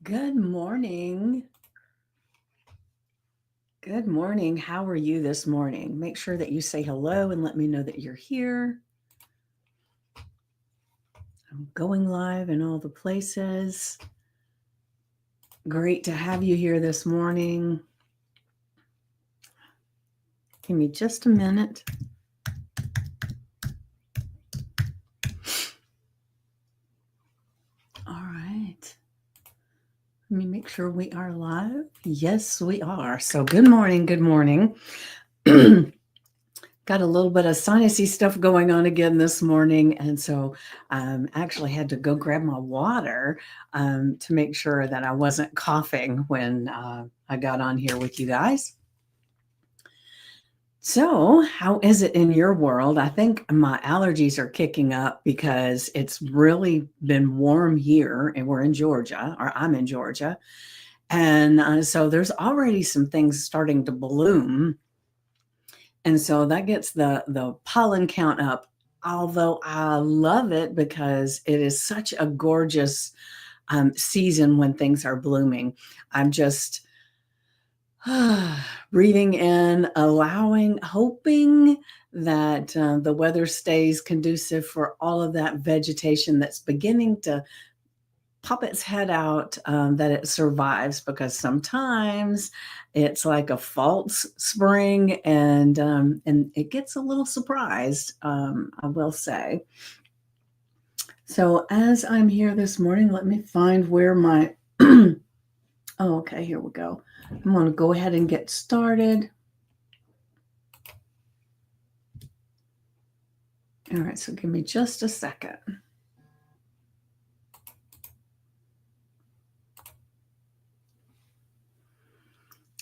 Good morning. Good morning. How are you this morning? Make sure that you say hello and let me know that you're here. I'm going live in all the places. Great to have you here this morning. Give me just a minute. All right. Let me make sure we are live. Yes, we are. So good morning. Good morning. Got a little bit of sinusy stuff going on again this morning. And so actually had to go grab my water to make sure that I wasn't coughing when I got on here with you guys. So how is it in your world? I think my allergies are kicking up because it's really been warm here and we're in Georgia, or I'm in Georgia. And so there's already some things starting to bloom. And so that gets the pollen count up, although I love it because it is such a gorgeous season when things are blooming. I'm just breathing in, allowing, hoping that the weather stays conducive for all of that vegetation that's beginning to pop its head out, that it survives, because sometimes it's like a false spring and it gets a little surprised, I will say. So as I'm here this morning, let me find where my oh, okay, here we go. I'm going to go ahead and get started. All right, so give me just a second.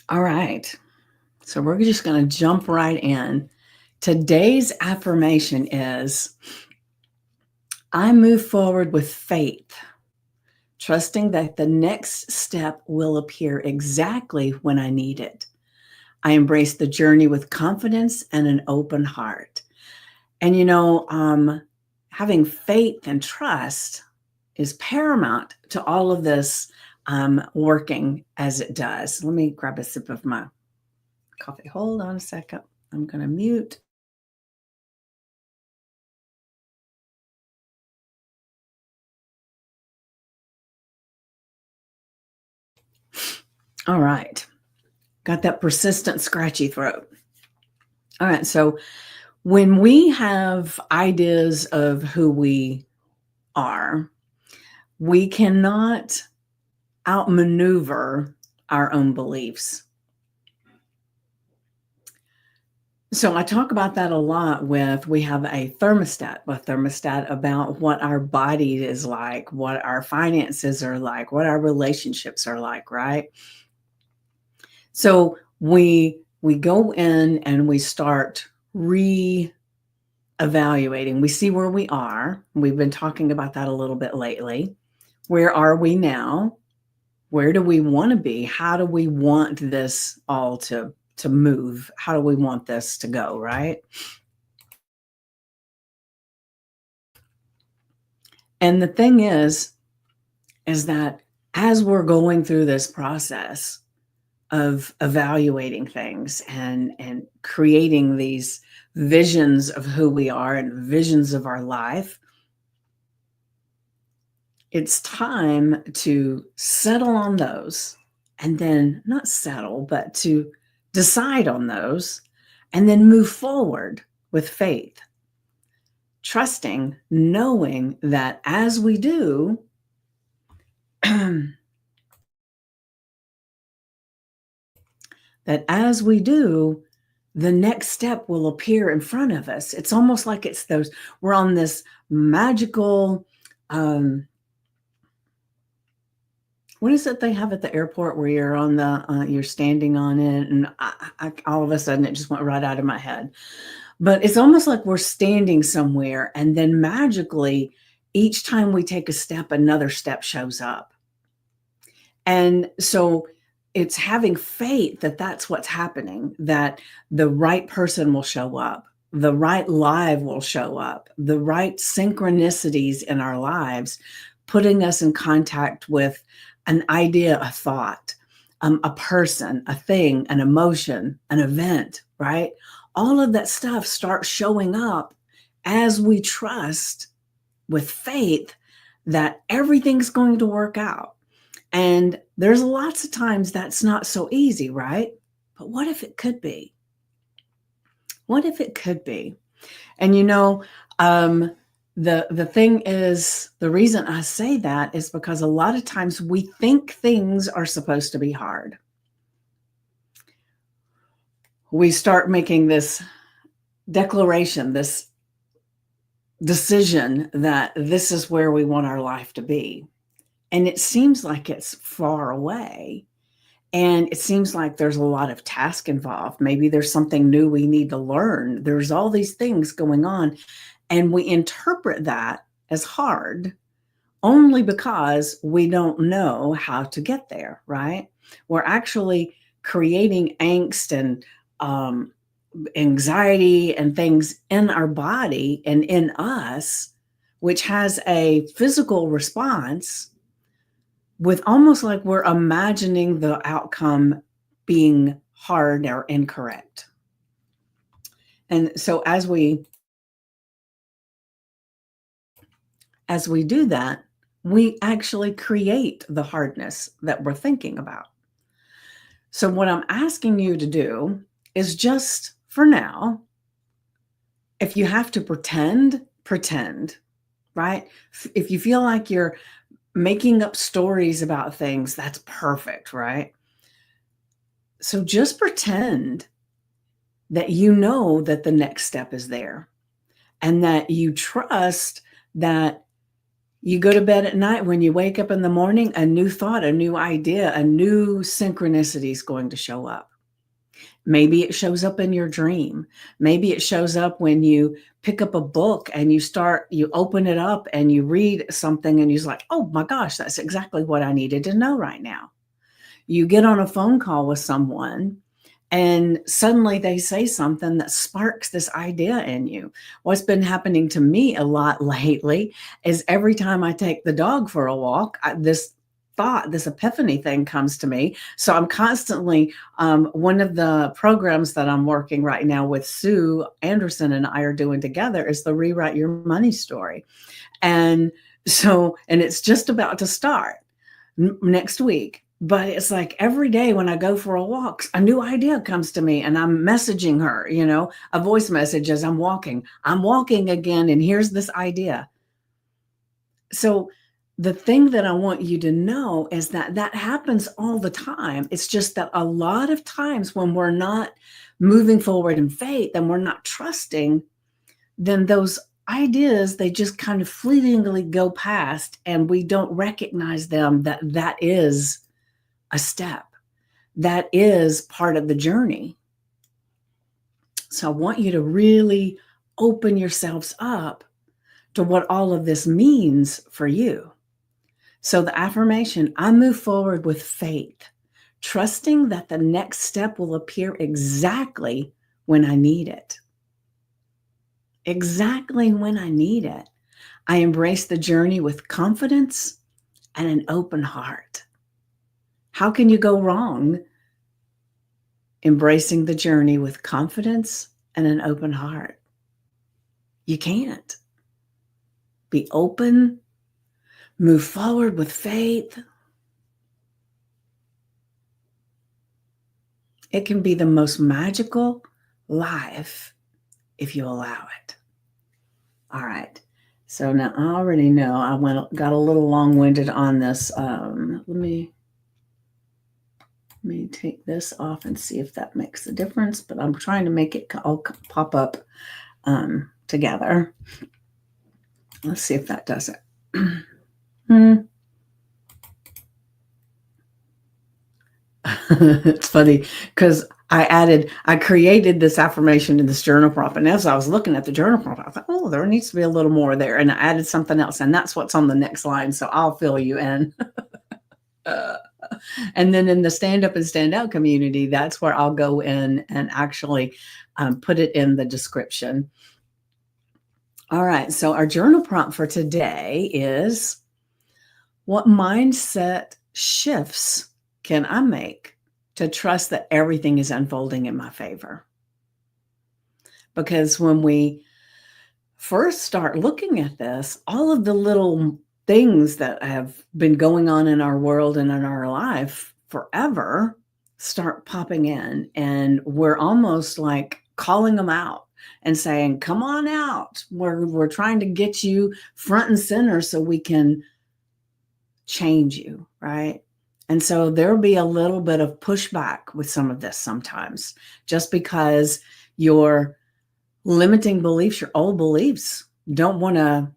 All right, so we're just going to jump right in. Today's affirmation is, I move forward with faith, trusting that the next step will appear exactly when I need it. I embrace the journey with confidence and an open heart. And having faith and trust is paramount to all of this working as it does. Let me grab a sip of my coffee. Hold on a second. I'm going to mute. All right. Got that persistent scratchy throat. All right. So when we have ideas of who we are, we cannot outmaneuver our own beliefs. So I talk about that a lot we have a thermostat about what our body is like, what our finances are like, what our relationships are like, right? So we go in and we start re-evaluating. We see where we are. We've been talking about that a little bit lately. Where are we now? Where do we want to be? How do we want this all to move? How do we want this to go, right? And the thing is that as we're going through this process of evaluating things and creating these visions of who we are and visions of our life, it's time to settle on those, and then not settle, but to decide on those and then move forward with faith, trusting, knowing that as we do, the next step will appear in front of us. It's almost like we're on this magical, what is it they have at the airport where you're on you're standing on it, and I all of a sudden it just went right out of my head. But it's almost like we're standing somewhere, and then magically, each time we take a step, another step shows up. And so it's having faith that that's what's happening, that the right person will show up, the right live will show up, the right synchronicities in our lives, putting us in contact with an idea, a thought, a person, a thing, an emotion, an event, right? All of that stuff starts showing up as we trust with faith that everything's going to work out. And there's lots of times that's not so easy, right? But what if it could be? What if it could be? And the thing is, the reason I say that is because a lot of times we think things are supposed to be hard. We start making this declaration, this decision that this is where we want our life to be. And it seems like it's far away. And it seems like there's a lot of task involved. Maybe there's something new we need to learn. There's all these things going on. And we interpret that as hard only because we don't know how to get there, right? We're actually creating angst and anxiety and things in our body and in us, which has a physical response with almost like we're imagining the outcome being hard or incorrect. And so as we do that, we actually create the hardness that we're thinking about. So what I'm asking you to do is just for now, if you have to pretend, right? If you feel like you're making up stories about things, that's perfect, right? So just pretend that you know that the next step is there and that you trust that you go to bed at night, when you wake up in the morning, a new thought, a new idea, a new synchronicity is going to show up. Maybe it shows up in your dream. Maybe it shows up when you pick up a book and you open it up and you read something and you're like, oh my gosh, that's exactly what I needed to know right now. You get on a phone call with someone and suddenly they say something that sparks this idea in you. What's been happening to me a lot lately is every time I take the dog for a walk, this epiphany thing comes to me. So I'm constantly, one of the programs that I'm working right now with Sue Anderson and I are doing together is the Rewrite Your Money Story. And it's just about to start next week. But it's like every day when I go for a walk, a new idea comes to me and I'm messaging her, a voice message as I'm walking. I'm walking again and here's this idea. So the thing that I want you to know is that happens all the time. It's just that a lot of times when we're not moving forward in faith and we're not trusting, then those ideas, they just kind of fleetingly go past and we don't recognize them, that is a step. That is part of the journey. So I want you to really open yourselves up to what all of this means for you. So the affirmation, I move forward with faith, trusting that the next step will appear exactly when I need it. Exactly when I need it. I embrace the journey with confidence and an open heart. How can you go wrong embracing the journey with confidence and an open heart? You can't. Be open, move forward with faith. It can be the most magical life if you allow it. All right. So now I already know I got a little long-winded on this. Let me take this off and see if that makes a difference, but I'm trying to make it all pop up together. Let's see if that does it. It's funny because I created this affirmation in this journal prompt. And as I was looking at the journal prompt, I thought, oh, there needs to be a little more there. And I added something else. And that's what's on the next line. So I'll fill you in. And then in the stand up and stand out community, that's where I'll go in and actually put it in the description. All right. So our journal prompt for today is, what mindset shifts can I make to trust that everything is unfolding in my favor? Because when we first start looking at this, all of the little things that have been going on in our world and in our life forever start popping in, and we're almost like calling them out and saying, come on out. We're trying to get you front and center so we can change you, right? And so there'll be a little bit of pushback with some of this sometimes, just because your limiting beliefs, your old beliefs, don't want to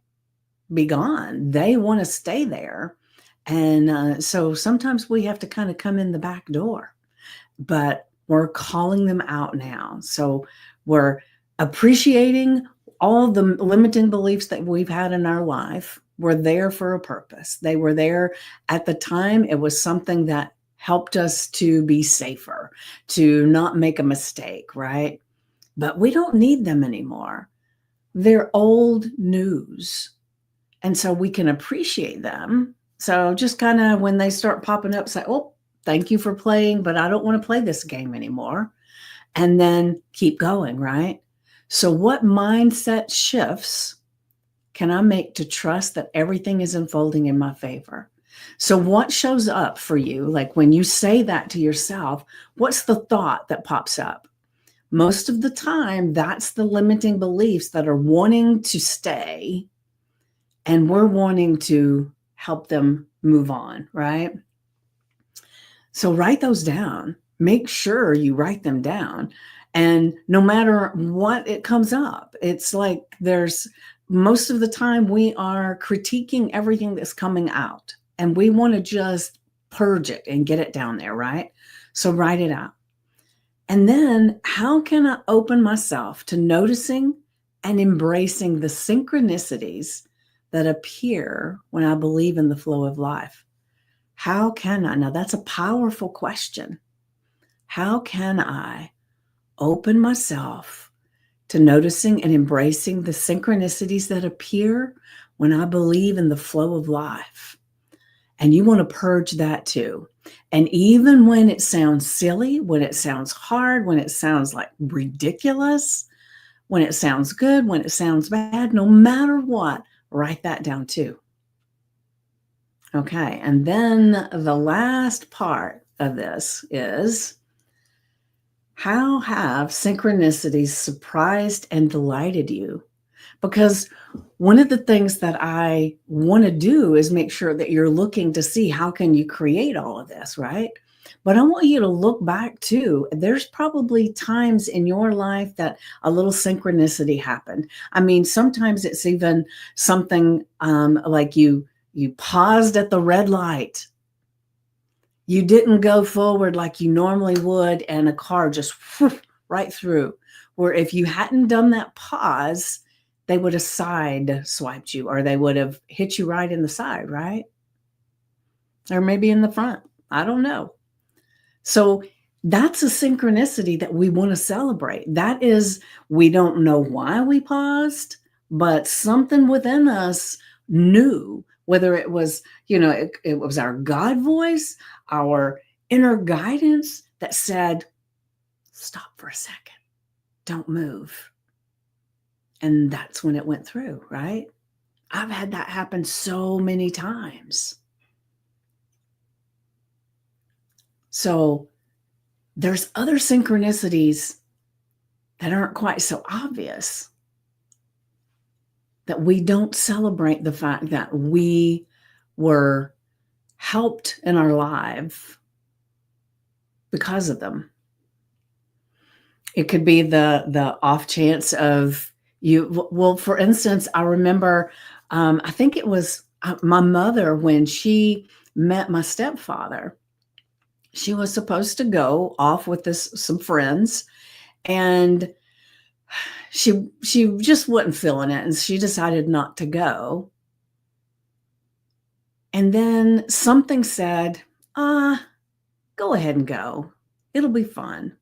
be gone. They want to stay there. And so sometimes we have to kind of come in the back door, but we're calling them out now. So we're appreciating all the limiting beliefs that we've had in our life. Were there for a purpose. They were there at the time. It was something that helped us to be safer, to not make a mistake, right? But we don't need them anymore. They're old news. And so we can appreciate them. So just kind of when they start popping up, say, oh, thank you for playing, but I don't want to play this game anymore. And then keep going, right? So what mindset shifts can I make to trust that everything is unfolding in my favor? So what shows up for you? Like when you say that to yourself, what's the thought that pops up? Most of the time, that's the limiting beliefs that are wanting to stay, and we're wanting to help them move on, right? So write those down. Make sure you write them down. And no matter what it comes up, it's like there's most of the time we are critiquing everything that's coming out, and we want to just purge it and get it down there, right? So write it out. And then how can I open myself to noticing and embracing the synchronicities that appear when I believe in the flow of life? How can I? Now, that's a powerful question. How can I open myself to noticing and embracing the synchronicities that appear when I believe in the flow of life? And you want to purge that too. And even when it sounds silly, when it sounds hard, when it sounds like ridiculous, when it sounds good, when it sounds bad, no matter what, write that down too. Okay, and then the last part of this is, how have synchronicities surprised and delighted you? Because one of the things that I want to do is make sure that you're looking to see how can you create all of this, right? But I want you to look back too. There's probably times in your life that a little synchronicity happened. I mean, sometimes it's even something like you paused at the red light. You didn't go forward like you normally would, and a car just right through. Where if you hadn't done that pause, they would have side swiped you, or they would have hit you right in the side, right? Or maybe in the front. I don't know. So that's a synchronicity that we want to celebrate. That is, we don't know why we paused, but something within us knew, whether it was, it was our God voice, our inner guidance that said, stop for a second, don't move. And that's when it went through, right? I've had that happen so many times. So there's other synchronicities that aren't quite so obvious, that we don't celebrate the fact that we were helped in our life because of them. It could be the off chance of you. Well, for instance, I remember, I think it was my mother, when she met my stepfather, she was supposed to go off with some friends, and she just wasn't feeling it, and she decided not to go. And then something said, go ahead and go. It'll be fun.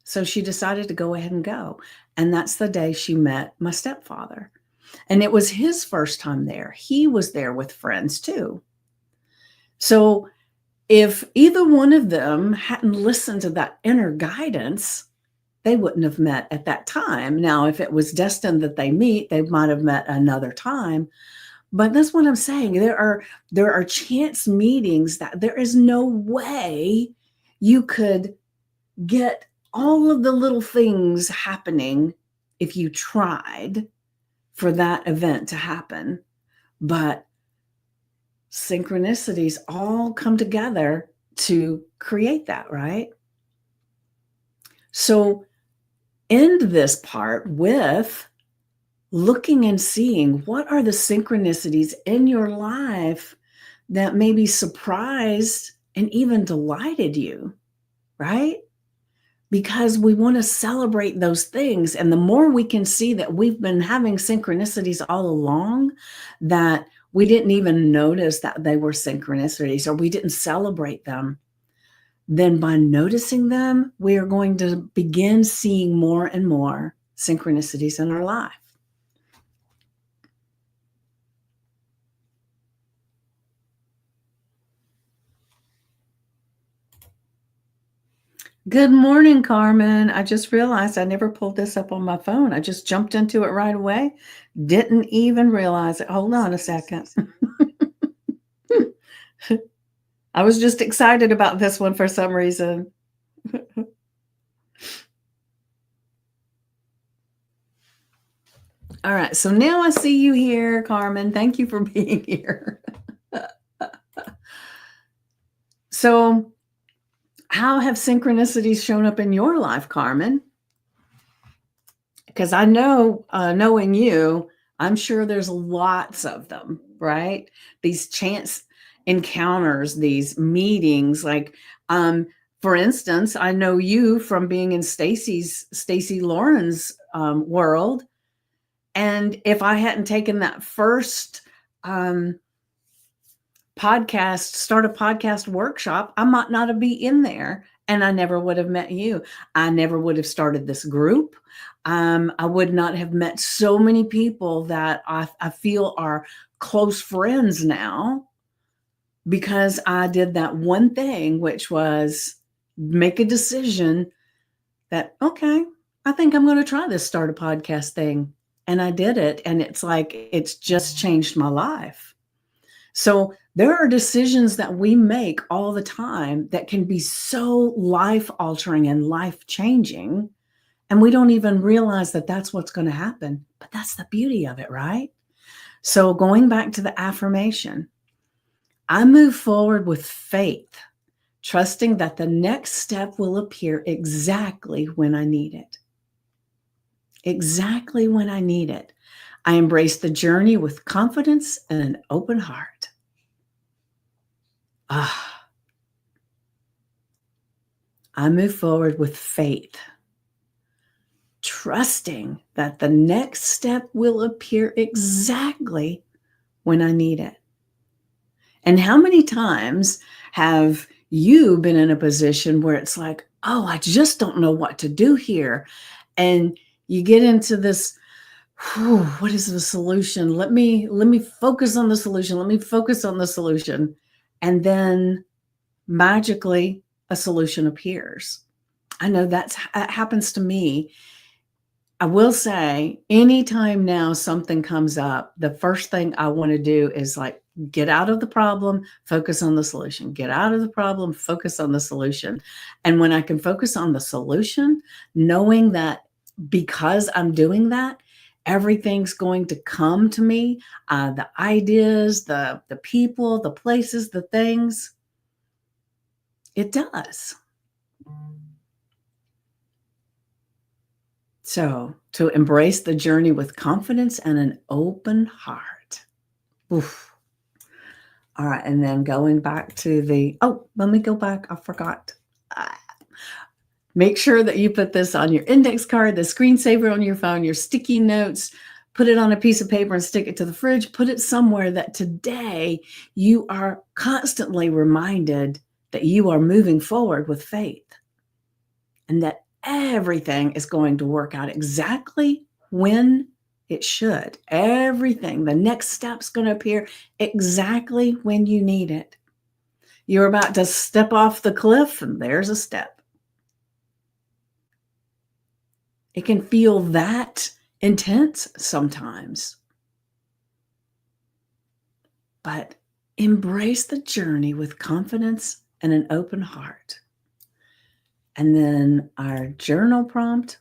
So she decided to go ahead and go. And that's the day she met my stepfather. And it was his first time there. He was there with friends too. So If either one of them hadn't listened to that inner guidance, they wouldn't have met at that time. Now, if it was destined that they meet, they might have met another time. But that's what I'm saying. There are chance meetings that there is no way you could get all of the little things happening if you tried for that event to happen. But synchronicities all come together to create that, right? So end this part with looking and seeing what are the synchronicities in your life that maybe surprised and even delighted you, right? Because we want to celebrate those things. And the more we can see that we've been having synchronicities all along, that we didn't even notice that they were synchronicities or we didn't celebrate them, then by noticing them, we are going to begin seeing more and more synchronicities in our life. Good morning, Carmen. I just realized I never pulled this up on my phone. I just jumped into it right away. Didn't even realize it. Hold on a second. I was just excited about this one for some reason. All right, so now I see you here, Carmen. Thank you for being here. So, how have synchronicities shown up in your life, Carmen? Because I know, knowing you, I'm sure there's lots of them, right? These chance encounters, these meetings, like, for instance, I know you from being in Stacy Lauren's world. And if I hadn't taken that first start a podcast workshop, I might not have been in there and I never would have met you. I never would have started this group. I would not have met so many people that I feel are close friends now because I did that one thing, which was make a decision that, okay, I think I'm going to try this start a podcast thing. And I did it. And it's like, it's just changed my life. So there are decisions that we make all the time that can be so life altering and life changing. And we don't even realize that that's what's going to happen. But that's the beauty of it, right? So going back to the affirmation, I move forward with faith, trusting that the next step will appear exactly when I need it. Exactly when I need it. I embrace the journey with confidence and an open heart. I move forward with faith, trusting that the next step will appear exactly when I need it. And how many times have you been in a position where it's like, oh, I just don't know what to do here? And you get into this, what is the solution? Let me focus on the solution. Let me focus on the solution. And then magically a solution appears. I know that happens to me. I will say anytime now something comes up, the first thing I want to do is like get out of the problem, focus on the solution, get out of the problem, focus on the solution. And when I can focus on the solution, knowing that because I'm doing that, everything's going to come to me, the ideas, the people, the places, the things, it does. So to embrace the journey with confidence and an open heart. Oof. All right. And then going back to let me go back. I forgot. Make sure that you put this on your index card, the screensaver on your phone, your sticky notes, put it on a piece of paper and stick it to the fridge. Put it somewhere that today you are constantly reminded that you are moving forward with faith and that everything is going to work out exactly when it should. Everything, the next step's going to appear exactly when you need it. You're about to step off the cliff, and there's a step. It can feel that intense sometimes. But embrace the journey with confidence and an open heart. And then our journal prompt: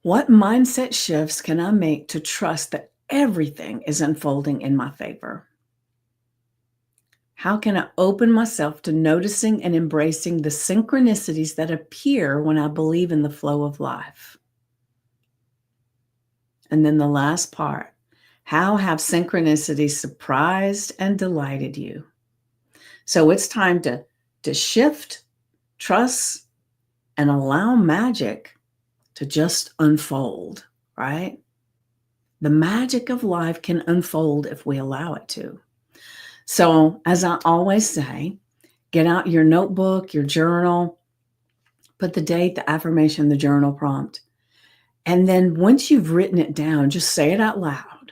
what mindset shifts can I make to trust that everything is unfolding in my favor? How can I open myself to noticing and embracing the synchronicities that appear when I believe in the flow of life? And then the last part: how have synchronicities surprised and delighted you? So it's time to shift, trust, and allow magic to just unfold, right? The magic of life can unfold if we allow it to. So, as I always say, get out your notebook, your journal, put the date, the affirmation, the journal prompt. And then once you've written it down, just say it out loud.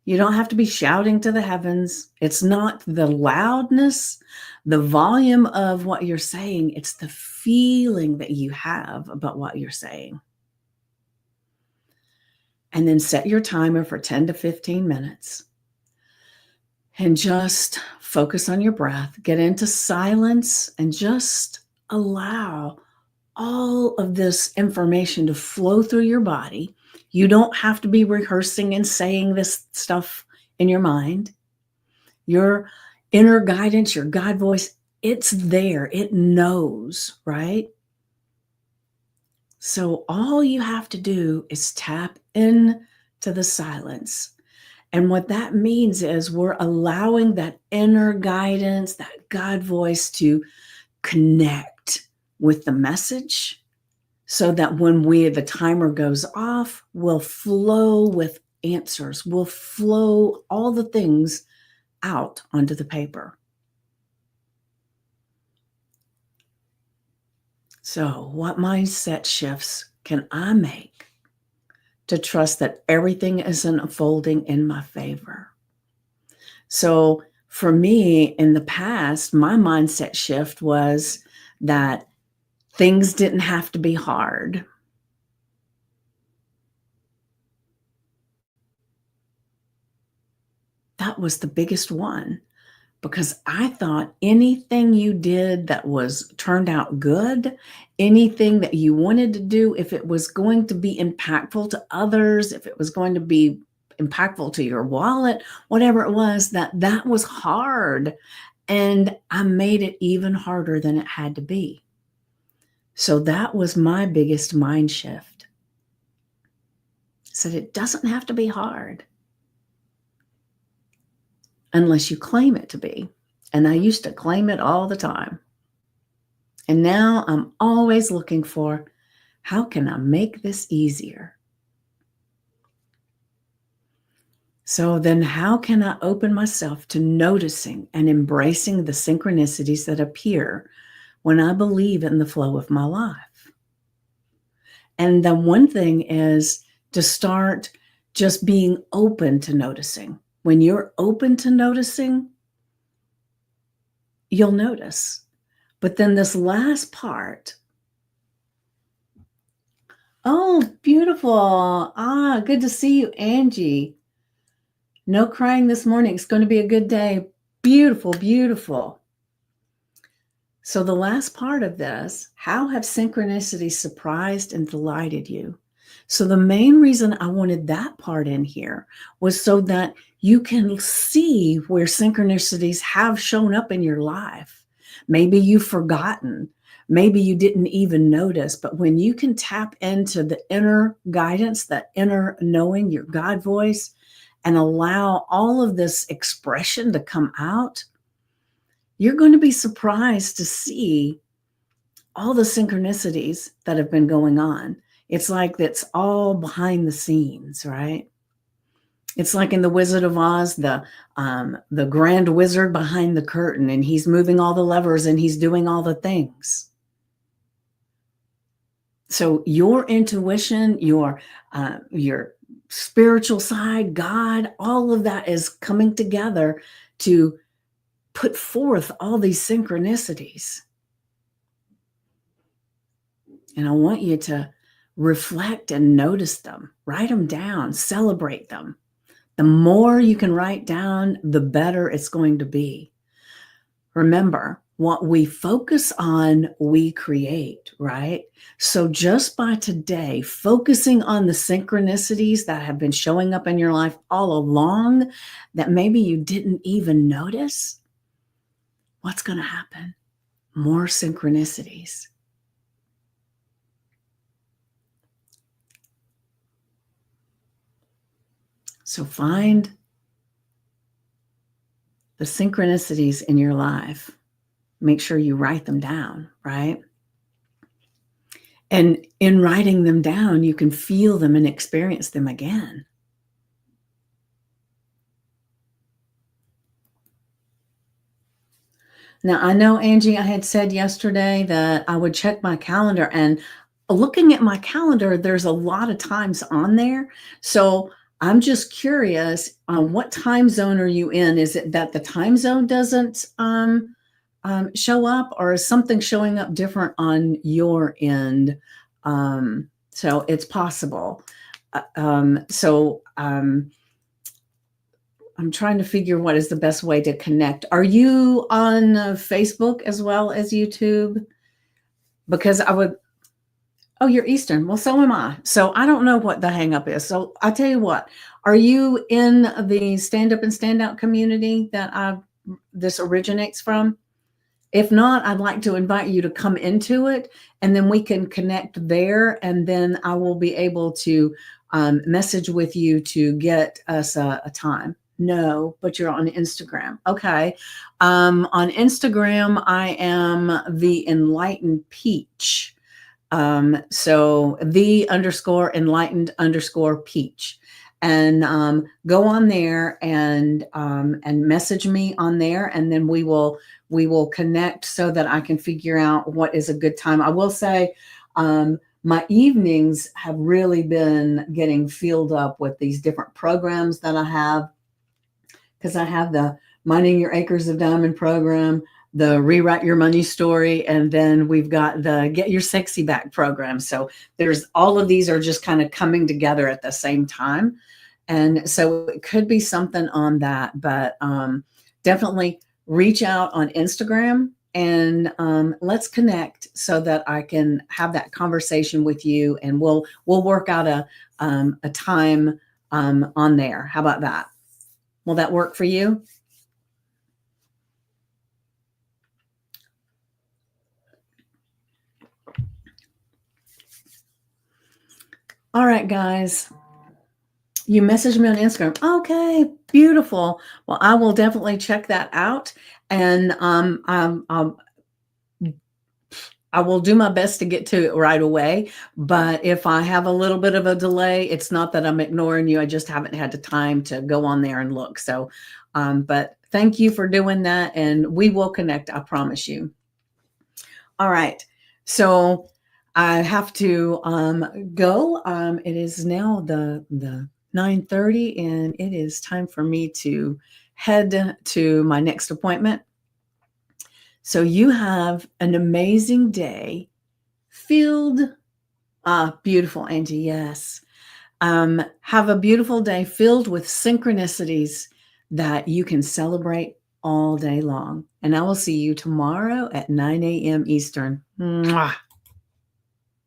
You don't have to be shouting to the heavens. It's not the loudness, the volume of what you're saying. It's the feeling that you have about what you're saying. And then set your timer for 10 to 15 minutes. And just focus on your breath. Get into silence and just allow all of this information to flow through your body. You don't have to be rehearsing and saying this stuff in your mind. Your inner guidance, your God voice, it's there. It knows, right? So all you have to do is tap in to the silence. And what that means is we're allowing that inner guidance, that God voice to connect with the message so that when the timer goes off, we'll flow with answers. We'll flow all the things out onto the paper. So, what mindset shifts can I make to trust that everything is unfolding in my favor? So, for me, in the past, my mindset shift was that things didn't have to be hard. That was the biggest one, because I thought anything you did that turned out good, anything that you wanted to do, if it was going to be impactful to others, if it was going to be impactful to your wallet, whatever it was, that was hard. And I made it even harder than it had to be. So that was my biggest mind shift. I said it doesn't have to be hard unless you claim it to be. And I used to claim it all the time. And now I'm always looking for, how can I make this easier? So then how can I open myself to noticing and embracing the synchronicities that appear when I believe in the flow of my life? And the one thing is to start just being open to noticing. When you're open to noticing, you'll notice. But then this last part, oh, beautiful. Good to see you, Angie. No crying this morning. It's going to be a good day. Beautiful, beautiful. So the last part of this, how have synchronicities surprised and delighted you? So the main reason I wanted that part in here was so that you can see where synchronicities have shown up in your life. Maybe you've forgotten. Maybe you didn't even notice. But when you can tap into the inner guidance, that inner knowing, your God voice, and allow all of this expression to come out, you're going to be surprised to see all the synchronicities that have been going on. It's like that's all behind the scenes, right? It's like in The Wizard of Oz, the grand wizard behind the curtain, and he's moving all the levers and he's doing all the things. So your intuition, your spiritual side, God, all of that is coming together to put forth all these synchronicities. And I want you to reflect and notice them, write them down, celebrate them. The more you can write down, the better it's going to be. Remember, what we focus on, we create, right? So just by today, focusing on the synchronicities that have been showing up in your life all along that maybe you didn't even notice, what's going to happen? More synchronicities. So find the synchronicities in your life. Make sure you write them down, right? And in writing them down, you can feel them and experience them again. Now, I know, Angie, I had said yesterday that I would check my calendar, and looking at my calendar, there's a lot of times on there. So I'm just curious, what time zone are you in? Is it that the time zone doesn't show up, or is something showing up different on your end? So it's possible. I'm trying to figure what is the best way to connect. Are you on Facebook as well as YouTube? Because I would, oh, you're Eastern. Well, so am I. So I don't know what the hang up is. So I tell you what, are you in the stand up and stand out community that this originates from? If not, I'd like to invite you to come into it, and then we can connect there, and then I will be able to message with you to get us a time. No, but you're on Instagram. Okay. On Instagram, I am the Enlightened Peach. So the _enlightened_peach. And go on there and message me on there, and then we will connect so that I can figure out what is a good time. I will say my evenings have really been getting filled up with these different programs that I have, because I have the Mining Your Acres of Diamond program, the Rewrite Your Money Story, and then we've got the Get Your Sexy Back program. So there's all of these are just kind of coming together at the same time. And so it could be something on that, but definitely reach out on Instagram, and let's connect so that I can have that conversation with you, and we'll work out a time on there. How about that? Will that work for you? All right, guys. You messaged me on Instagram. Okay, beautiful. Well, I will definitely check that out, and I will do my best to get to it right away. But if I have a little bit of a delay, it's not that I'm ignoring you. I just haven't had the time to go on there and look. So, but thank you for doing that, and we will connect. I promise you. All right. So I have to go. It is now the 9:30, and it is time for me to head to my next appointment. So you have an amazing day filled. Beautiful, Angie. Yes. Have a beautiful day filled with synchronicities that you can celebrate all day long. And I will see you tomorrow at 9 a.m. Eastern. Mwah.